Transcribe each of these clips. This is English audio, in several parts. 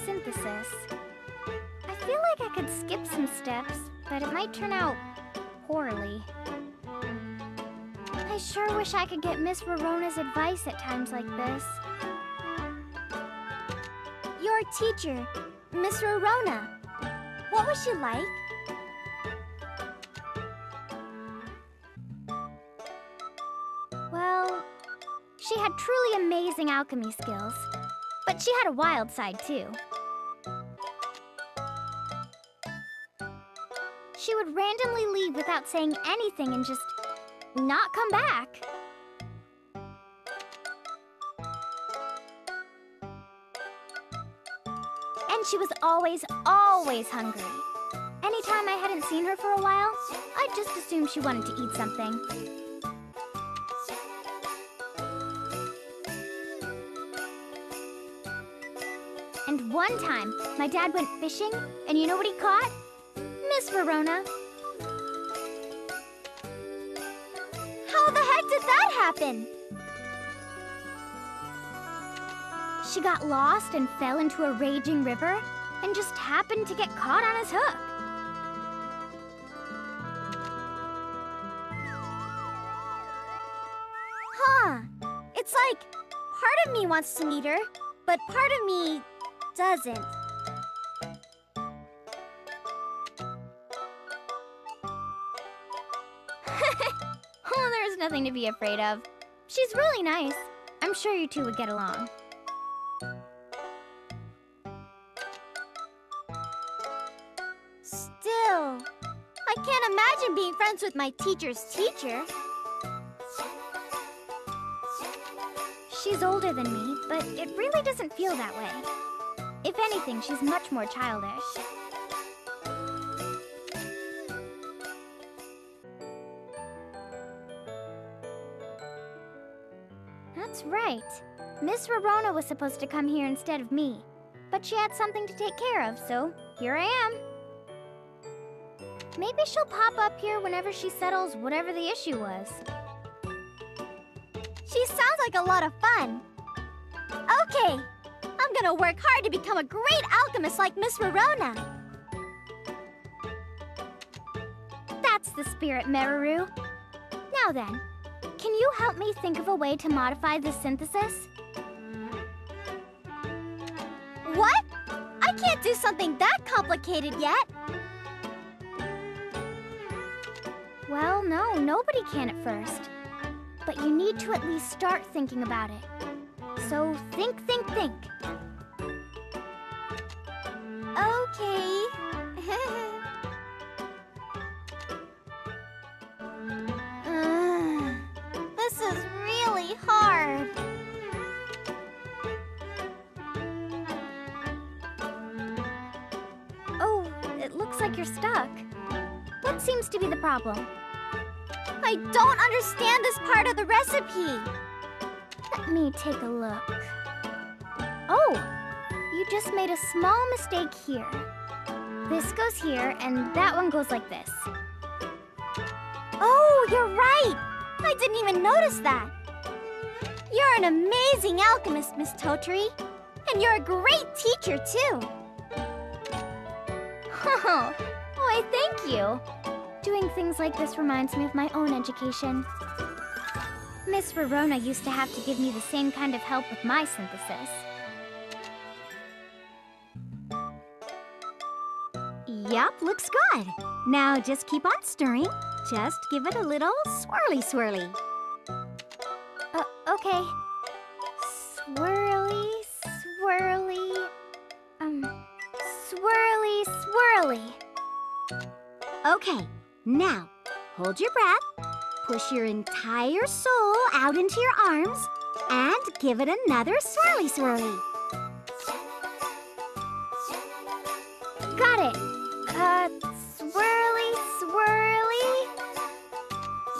synthesis. I feel like I could skip some steps, but it might turn out poorly. I sure wish I could get Miss Rorona's advice at times like this. Your teacher, Miss Rorona. What was she like? Well, she had truly amazing alchemy skills, but she had a wild side too. She would randomly leave without saying anything and just not come back. And she was always hungry. Anytime I hadn't seen her for a while, I just assumed she wanted to eat something. And one time, my dad went fishing, and you know what he caught? Miss Rorona. How the heck did that happen? She got lost and fell into a raging river and just happened to get caught on his hook. Huh. It's like part of me wants to meet her, but part of me doesn't. Oh, there's nothing to be afraid of. She's really nice. I'm sure you two would get along. Still, I can't imagine being friends with my teacher's teacher. She's older than me, but it really doesn't feel that way. If anything, she's much more childish. That's right. Miss Rorona was supposed to come here instead of me, but she had something to take care of, so here I am. Maybe she'll pop up here whenever she settles whatever the issue was. She sounds like a lot of fun. Okay, I'm gonna work hard to become a great alchemist like Miss Rorona. That's the spirit, Meruru. Now then, can you help me think of a way to modify the synthesis? What? I can't do something that complicated yet. Well, no, nobody can at first. But you need to at least start thinking about it. So think. Okay. This is really hard. Oh, it looks like you're stuck. What seems to be the problem? I don't understand this part of the recipe. Let me take a look. Oh, you just made a small mistake here. This goes here, and that one goes like this. Oh, you're right. I didn't even notice that. You're an amazing alchemist, Miss Totori. And you're a great teacher, too. Oh, why, thank you. Doing things like this reminds me of my own education. Miss Rorona used to have to give me the same kind of help with my synthesis. Yup, looks good. Now just keep on stirring. Just give it a little swirly. Okay. Swirly. Swirly. Okay, now hold your breath, push your entire soul out into your arms, and give it another swirly. Got it. Swirly.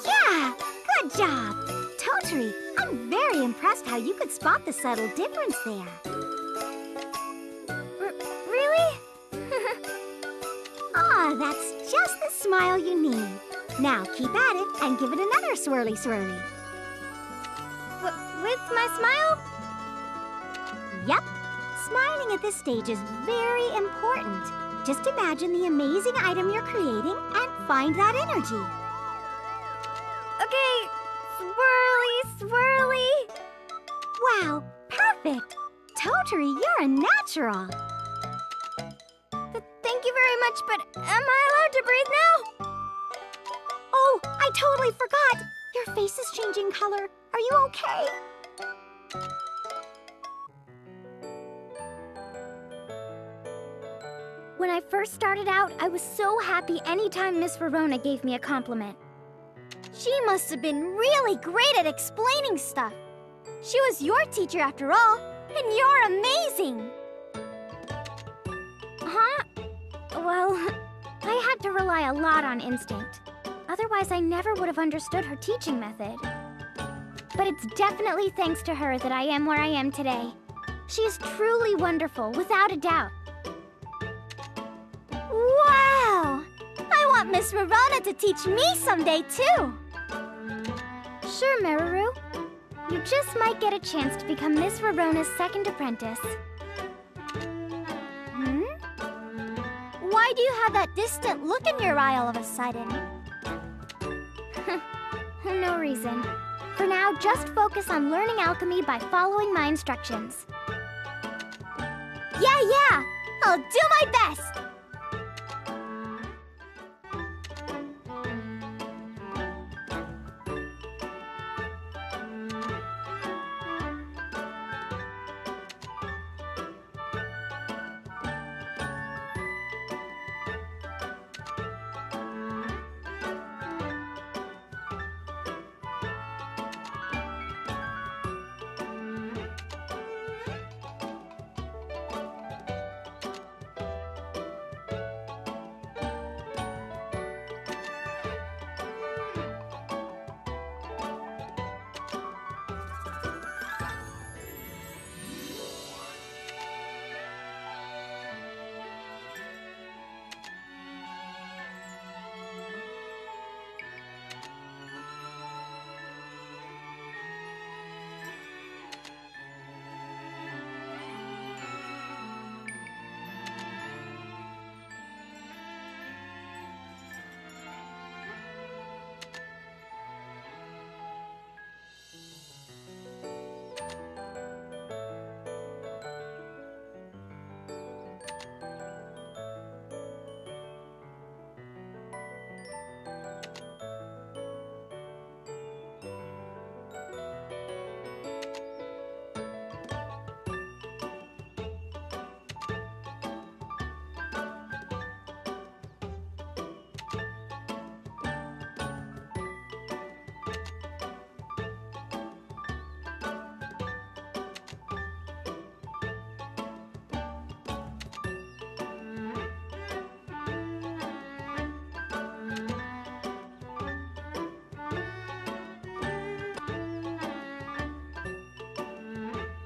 Yeah, good job. Totori, I'm very impressed how you could spot the subtle difference there. Really? Ah, that's just the smile you need. Now keep at it and give it another swirly. With my smile? Yep. Smiling at this stage is very important. Just imagine the amazing item you're creating and find that energy. Okay, swirly, swirly. Wow, perfect! Totori, you're a natural. Thank you very much, but am I allowed to breathe now? Oh, I totally forgot! Your face is changing color. Are you okay? When I first started out, I was so happy anytime Miss Rorona gave me a compliment. She must have been really great at explaining stuff. She was your teacher after all, and you're amazing! Huh? Well, I had to rely a lot on instinct. Otherwise, I never would have understood her teaching method. But it's definitely thanks to her that I am where I am today. She is truly wonderful, without a doubt. Wow! I want Miss Rorona to teach me someday, too! Sure, Meruru. You just might get a chance to become Miss Rorona's second apprentice. Why do you have that distant look in your eye all of a sudden? No reason. For now, just focus on learning alchemy by following my instructions. Yeah! I'll do my best!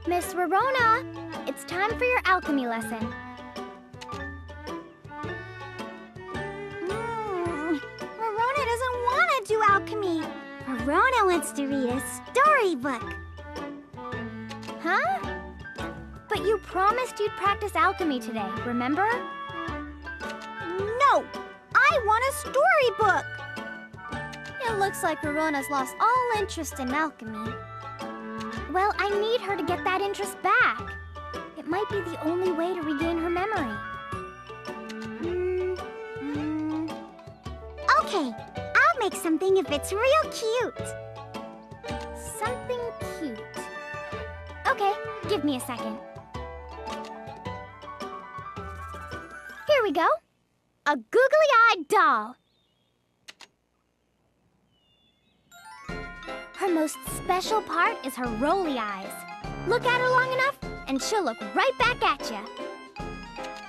Miss Rorona, it's time for your alchemy lesson. Rorona doesn't want to do alchemy. Rorona wants to read a storybook. Huh? But you promised you'd practice alchemy today, remember? No! I want a storybook! It looks like Rorona's lost all interest in alchemy. Well, I need her to get that interest back. It might be the only way to regain her memory. Okay, I'll make something if it's real cute. Something cute. Okay, give me a second. Here we go. A googly-eyed doll. Her most special part is her rolly eyes. Look at her long enough, and she'll look right back at you.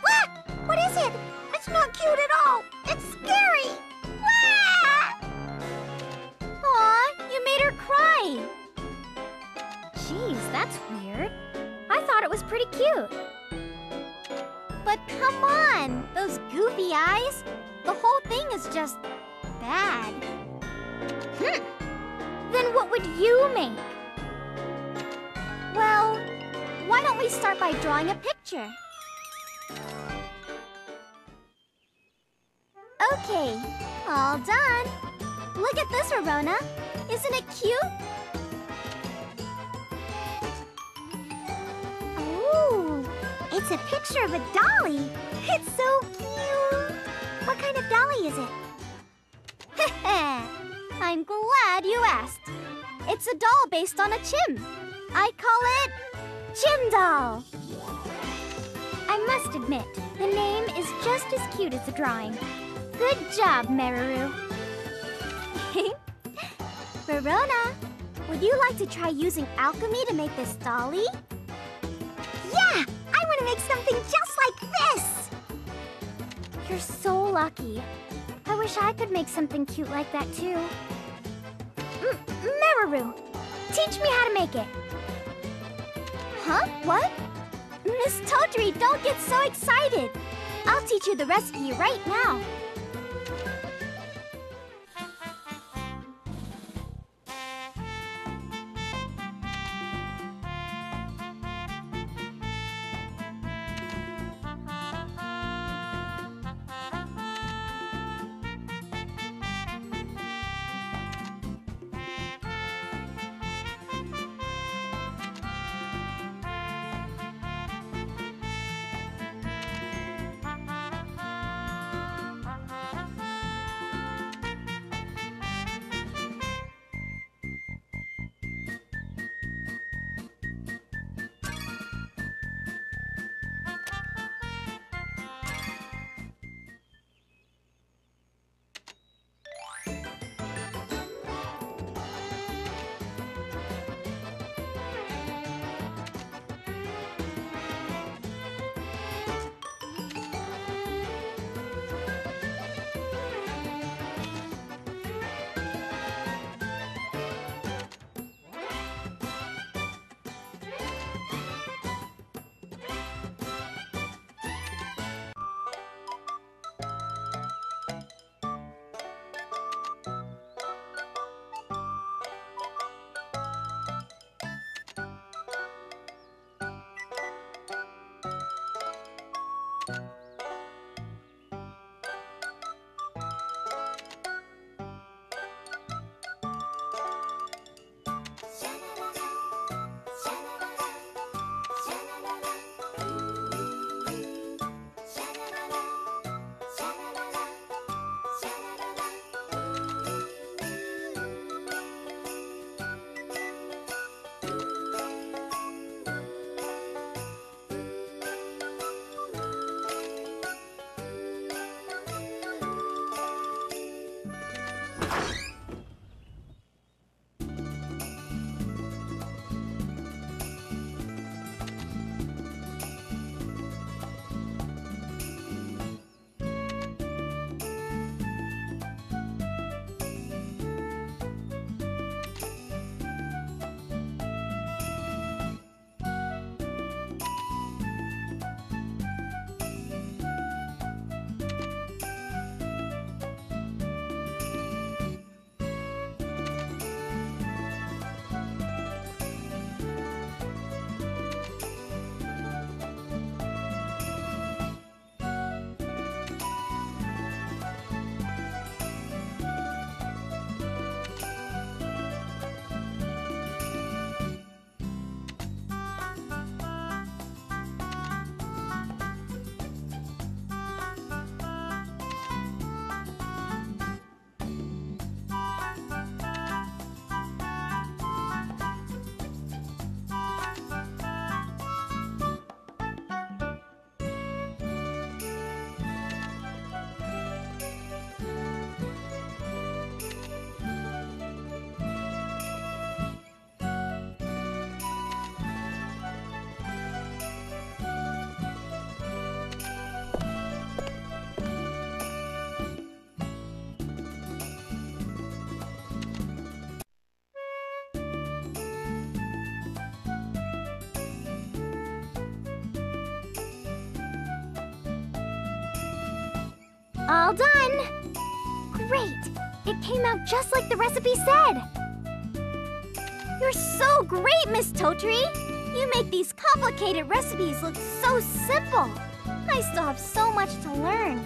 Ah! What is it? It's not cute at all. It's scary. Ah! Aw, you made her cry. Jeez, that's weird. I thought it was pretty cute. But come on, those goofy eyes. The whole thing is just bad. Then what would you make? Well, why don't we start by drawing a picture? picture. Okay, all done. Look at this, Rorona. Isn't it cute? Ooh, it's a picture of a dolly. It's so cute. What kind of dolly is it? I'm glad you asked. It's a doll based on a chim. I call it Chim Doll. I must admit, the name is just as cute as the drawing. Good job, Meruru. Rorona, would you like to try using alchemy to make this dolly? Yeah, I want to make something just like this. You're so lucky. I wish I could make something cute like that too. Meruru, teach me how to make it. Huh? What? Miss Totori, don't get so excited. I'll teach you the recipe right now. All done! Great! It came out just like the recipe said! You're so great, Miss Totori! You make these complicated recipes look so simple. I still have so much to learn.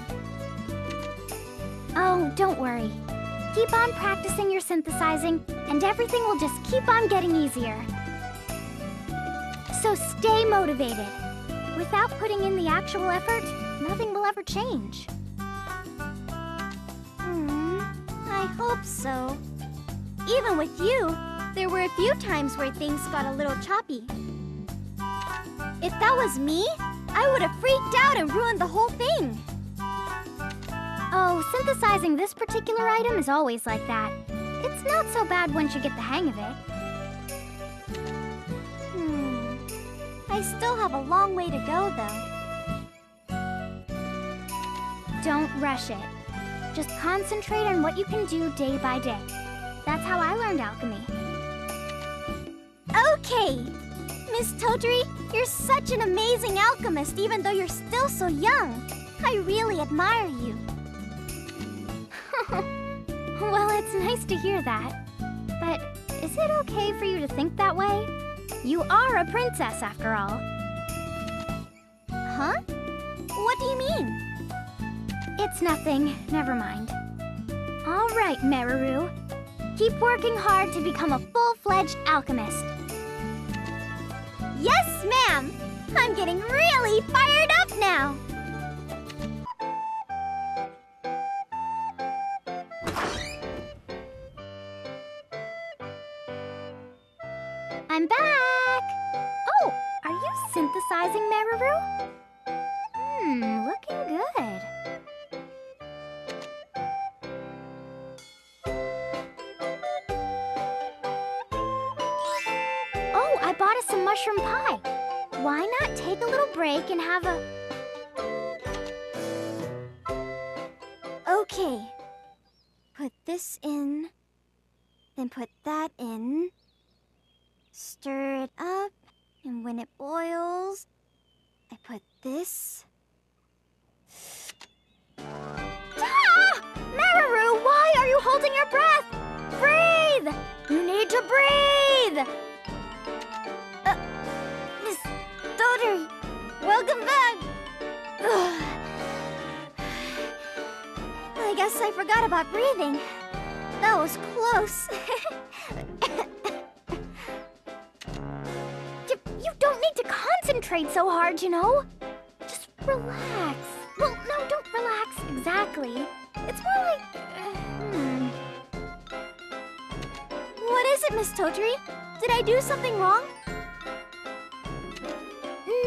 Oh, don't worry. Keep on practicing your synthesizing, and everything will just keep on getting easier. So stay motivated. Without putting in the actual effort, nothing will ever change. I hope so. Even with you, there were a few times where things got a little choppy. If that was me, I would have freaked out and ruined the whole thing. Oh, synthesizing this particular item is always like that. It's not so bad once you get the hang of it. I still have a long way to go, though. Don't rush it. Just concentrate on what you can do day by day. That's how I learned alchemy. Okay! Miss Totori, you're such an amazing alchemist even though you're still so young. I really admire you. Well, it's nice to hear that. But is it okay for you to think that way? You are a princess, after all. Huh? What do you mean? It's nothing. Never mind. All right, Meruru. Keep working hard to become a full-fledged alchemist. Yes, ma'am! I'm getting really fired up now! I'm back! Oh, are you synthesizing, Meruru? Looking good. Oh, I bought us some mushroom pie. Why not take a little break and have a... Okay. Put this in, then put that in. Stir it up, and when it boils, I put this. Ah! Meruru, why are you holding your breath? Breathe! You need to breathe! Miss Totori, welcome back! I guess I forgot about breathing. That was close. You don't need to concentrate so hard, you know? Just relax. Well, no, don't relax exactly. It's more like... What is it, Miss Totori? Did I do something wrong?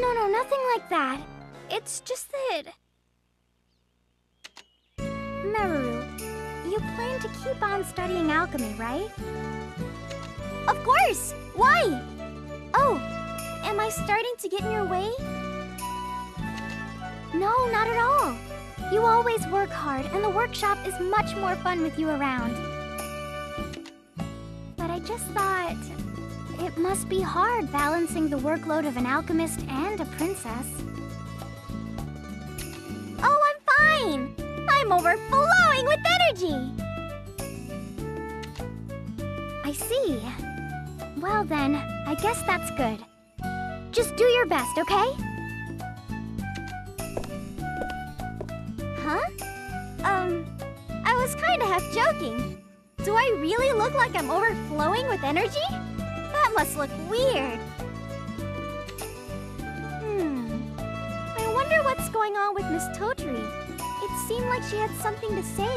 No, nothing like that. It's just that... Meruru, you plan to keep on studying alchemy, right? Of course! Why? Oh, am I starting to get in your way? No, not at all. You always work hard, and the workshop is much more fun with you around. But I just thought... it must be hard balancing the workload of an alchemist and a princess. Oh, I'm fine! I'm overflowing with energy! I see. Well then, I guess that's good. Just do your best, okay? Huh? I was kinda half joking. Do I really look like I'm overflowing with energy? That must look weird. I wonder what's going on with Miss Totori. It seemed like she had something to say.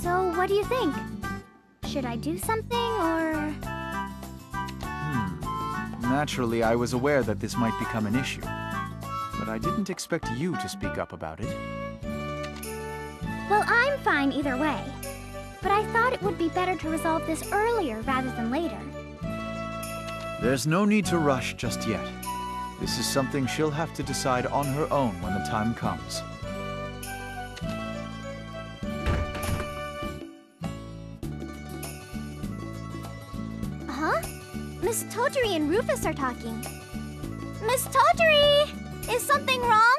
So, what do you think? Should I do something, or...? Naturally, I was aware that this might become an issue. But I didn't expect you to speak up about it. Well, I'm fine either way. But I thought it would be better to resolve this earlier rather than later. There's no need to rush just yet. This is something she'll have to decide on her own when the time comes. Huh? Miss Totori and Rufus are talking. Miss Totori! Is something wrong?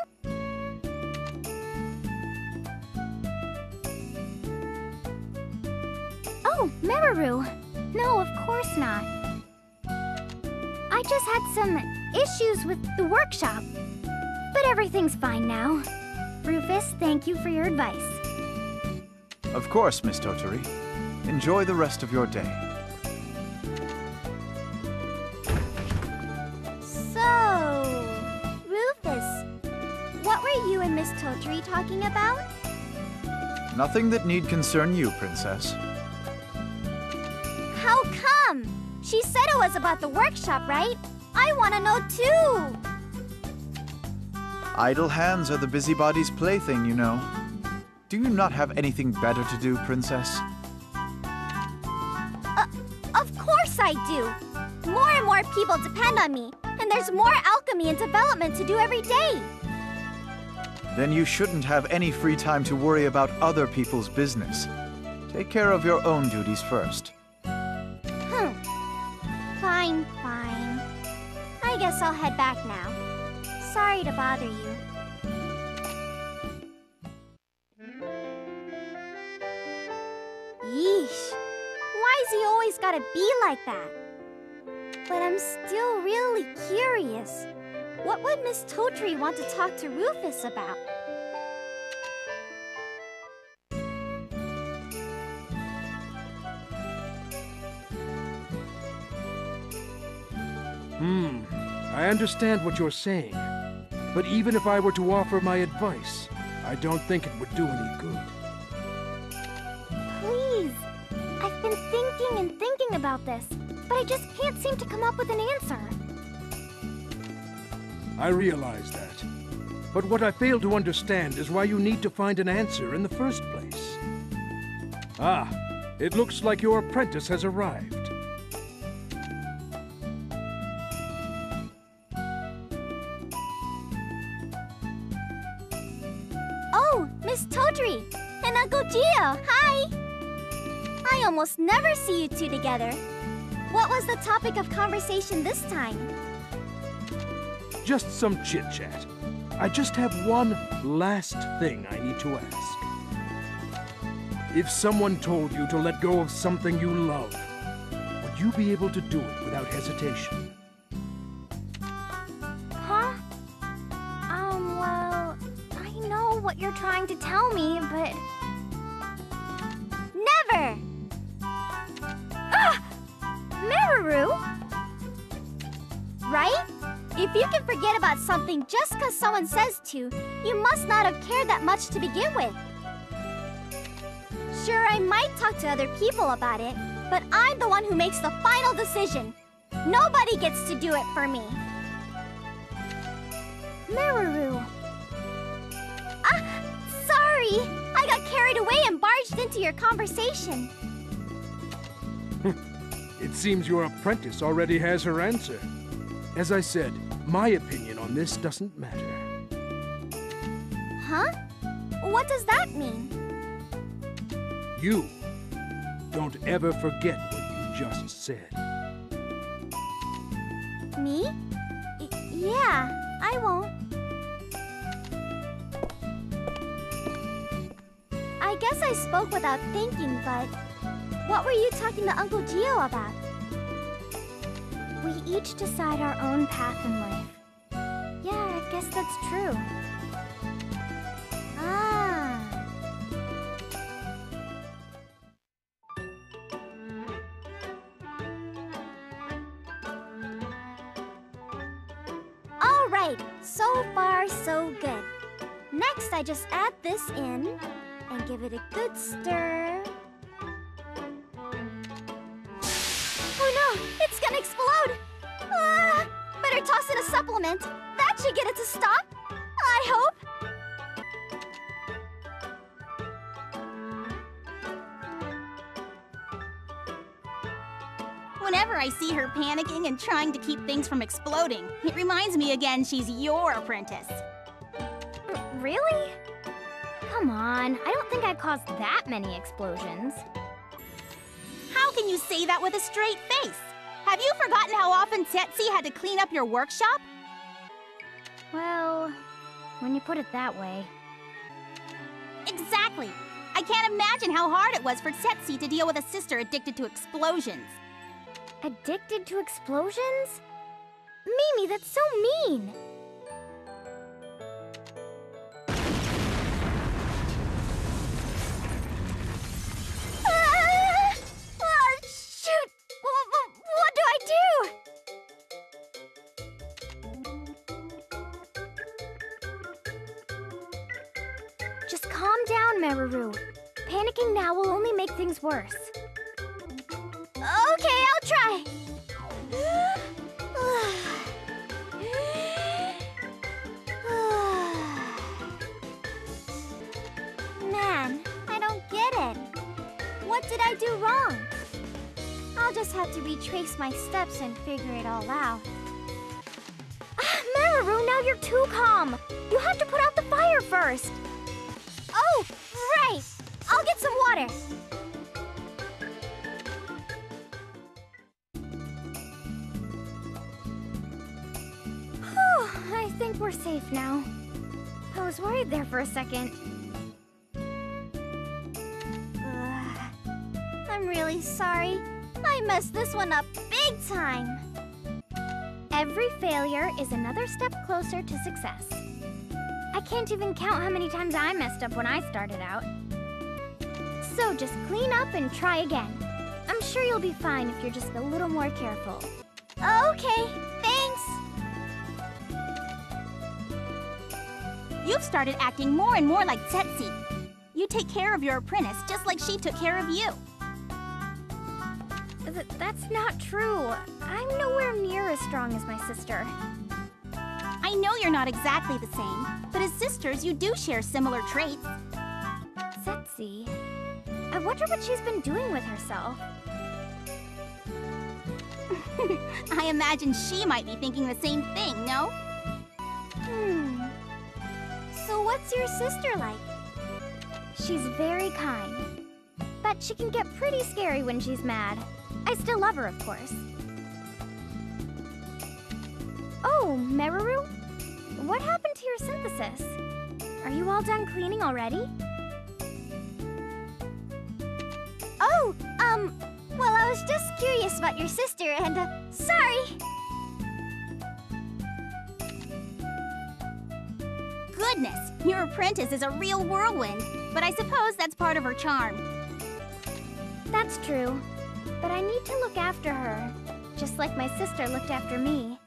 Oh, Meruru. No, of course not. I just had some issues with the workshop. But everything's fine now. Rufus, thank you for your advice. Of course, Miss Totori. Enjoy the rest of your day. So, Rufus, what were you and Miss Totori talking about? Nothing that need concern you, Princess. How come? She said it was about the workshop, right? I want to know too! Idle hands are the busybody's plaything, you know. Do you not have anything better to do, Princess? Of course I do! More and more people depend on me, and there's more alchemy and development to do every day. Then you shouldn't have any free time to worry about other people's business. Take care of your own duties first. Fine, fine. I guess I'll head back now. Sorry to bother you. Yeesh. Why's he always gotta be like that? But I'm still really curious. What would Miss Totori want to talk to Rufus about? I understand what you're saying. But even if I were to offer my advice, I don't think it would do any good. Please. I've been thinking and thinking about this, but I just can't seem to come up with an answer. I realize that. But what I fail to understand is why you need to find an answer in the first place. Ah, it looks like your apprentice has arrived. Oh, Miss Totori and Uncle Gino, hi! I almost never see you two together. What was the topic of conversation this time? Just some chit-chat. I just have one last thing I need to ask. If someone told you to let go of something you love, would you be able to do it without hesitation? Huh? Well, I know what you're trying to tell me, but... Never! Ah! Meruru? Right? If you can forget about something just because someone says to, you must not have cared that much to begin with. Sure, I might talk to other people about it, but I'm the one who makes the final decision. Nobody gets to do it for me. Meruru. Ah, sorry. I got carried away and barged into your conversation. It seems your apprentice already has her answer. As I said, my opinion on this doesn't matter. Huh? What does that mean? You don't ever forget what you just said. Me? Yeah, I won't. I guess I spoke without thinking, but what were you talking to Uncle Gino about? We each decide our own path in life. Yeah, I guess that's true. Ah. All right, so far so good. Next, I just add this in and give it a good stir. Oh no, it's gonna explode! Ah, better toss in a supplement. That should get it to stop. I hope. Whenever I see her panicking and trying to keep things from exploding, it reminds me again she's your apprentice. Really? Come on, I don't think I caused that many explosions. How can you say that with a straight face? Have you forgotten how often Tetsi had to clean up your workshop? Well, when you put it that way. Exactly. I can't imagine how hard it was for Setsi to deal with a sister addicted to explosions. Addicted to explosions? Mimi, that's so mean! Shoot! What do I do? Just calm down, Meruru. Panicking now will only make things worse. Okay, I'll try. Man, I don't get it. What did I do wrong? I'll just have to retrace my steps and figure it all out. Meruru, now you're too calm. You have to put out the fire first. Oh, right. I'll get some water. Whew, I think we're safe now. I was worried there for a second. I'm really sorry. I messed this one up big time. Every failure is another step closer to success. I can't even count how many times I messed up when I started out. So just clean up and try again. I'm sure you'll be fine if you're just a little more careful. Okay, thanks. You've started acting more and more like Setsi. You take care of your apprentice just like she took care of you. That's not true. I'm nowhere near as strong as my sister. I know you're not exactly the same, but as sisters, you do share similar traits. Setsi, I wonder what she's been doing with herself. I imagine she might be thinking the same thing, no? So what's your sister like? She's very kind, but she can get pretty scary when she's mad. I still love her, of course. Oh, Meruru? What happened to your synthesis? Are you all done cleaning already? Oh, well, I was just curious about your sister and, sorry! Goodness, your apprentice is a real whirlwind, but I suppose that's part of her charm. That's true, but I need to look after her, just like my sister looked after me.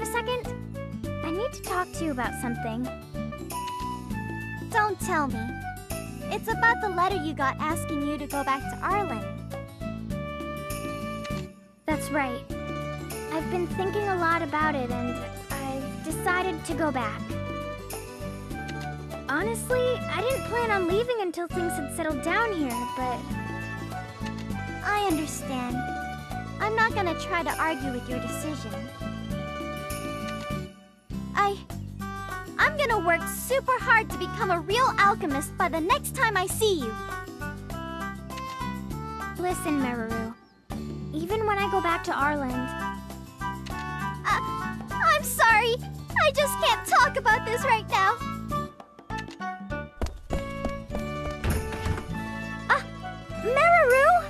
a second? I need to talk to you about something. Don't tell me. It's about the letter you got asking you to go back to Arlen. That's right. I've been thinking a lot about it, and I've decided to go back. Honestly, I didn't plan on leaving until things had settled down here, but... I understand. I'm not gonna try to argue with your decision. I'm gonna work super hard to become a real alchemist by the next time I see you. Listen, Meruru. Even when I go back to Arland... I'm sorry. I just can't talk about this right now. Meruru!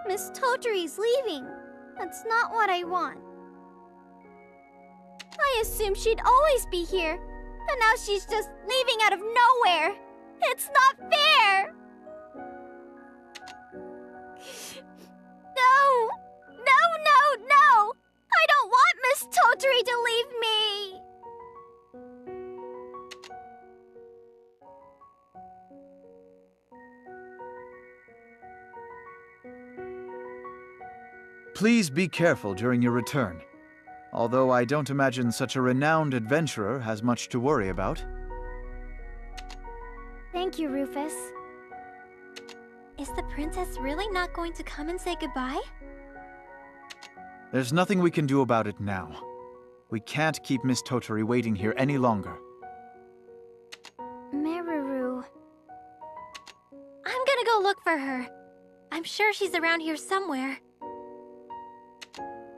Miss Totori's leaving. That's not what I want. I assumed she'd always be here, and now she's just leaving out of nowhere. It's not fair! No! No, no, no! I don't want Miss Totori to leave me! Please be careful during your return. Although I don't imagine such a renowned adventurer has much to worry about. Thank you, Rufus. Is the princess really not going to come and say goodbye? There's nothing we can do about it now. We can't keep Miss Totori waiting here any longer. Meruru... I'm gonna go look for her. I'm sure she's around here somewhere.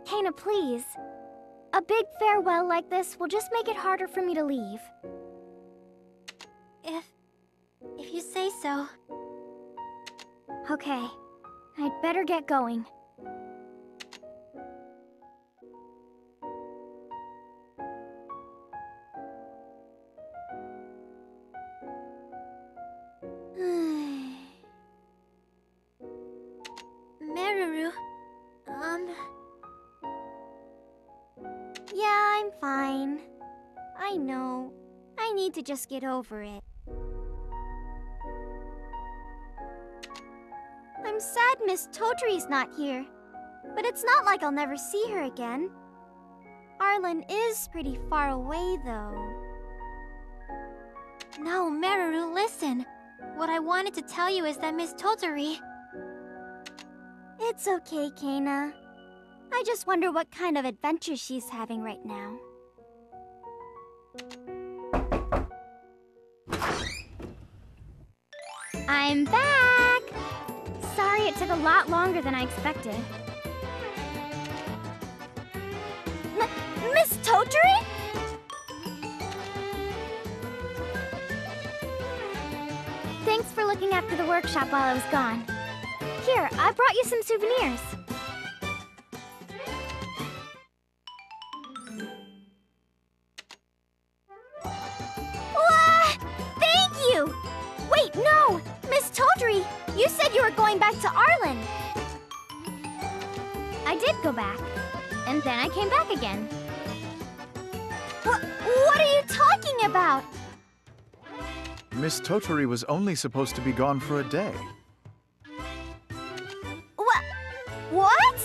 Kena, please. A big farewell like this will just make it harder for me to leave. If you say so. Okay. I'd better get going. Meruru, Yeah, I'm fine. I know. I need to just get over it. I'm sad Miss Totori's not here, but it's not like I'll never see her again. Arlen is pretty far away, though. No, Meruru, listen. What I wanted to tell you is that Miss Totori... It's okay, Kena. I just wonder what kind of adventure she's having right now. I'm back! Sorry it took a lot longer than I expected. Miss Totori? Thanks for looking after the workshop while I was gone. Here, I brought you some souvenirs. Thank you! Wait, no! Miss Totori, you said you were going back to Arlen. I did go back, and then I came back again. What are you talking about? Miss Totori was only supposed to be gone for a day. What?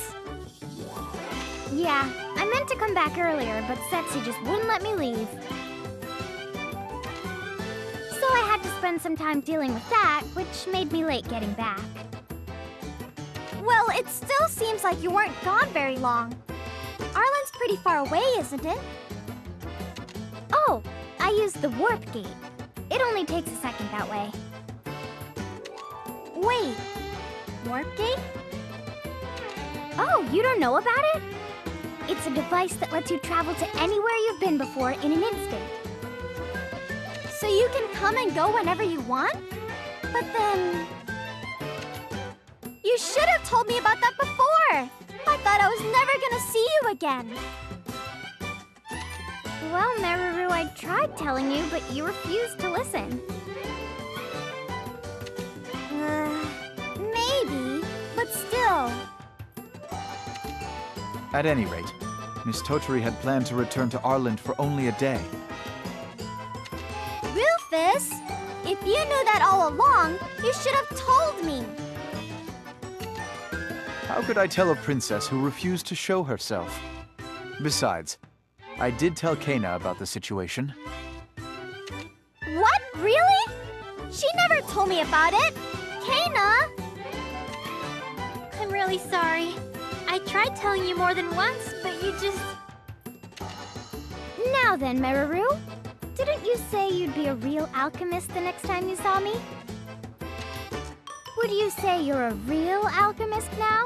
Yeah, I meant to come back earlier, but Setsi just wouldn't let me leave. So I had to spend some time dealing with that, which made me late getting back. Well, it still seems like you weren't gone very long. Arlen's pretty far away, isn't it? Oh, I used the warp gate. It only takes a second that way. Wait, warp gate? Oh, you don't know about it? It's a device that lets you travel to anywhere you've been before in an instant. So you can come and go whenever you want? But then... You should have told me about that before! I thought I was never gonna see you again. Well, Meruru, I tried telling you, but you refused to listen. go. At any rate, Miss Totori had planned to return to Arland for only a day. Rufus, if you knew that all along, you should have told me. How could I tell a princess who refused to show herself? Besides, I did tell Kena about the situation. What? Really? She never told me about it. Kena! I'm really sorry. I tried telling you more than once, but you just... Now then, Meruru, didn't you say you'd be a real alchemist the next time you saw me? Would you say you're a real alchemist now?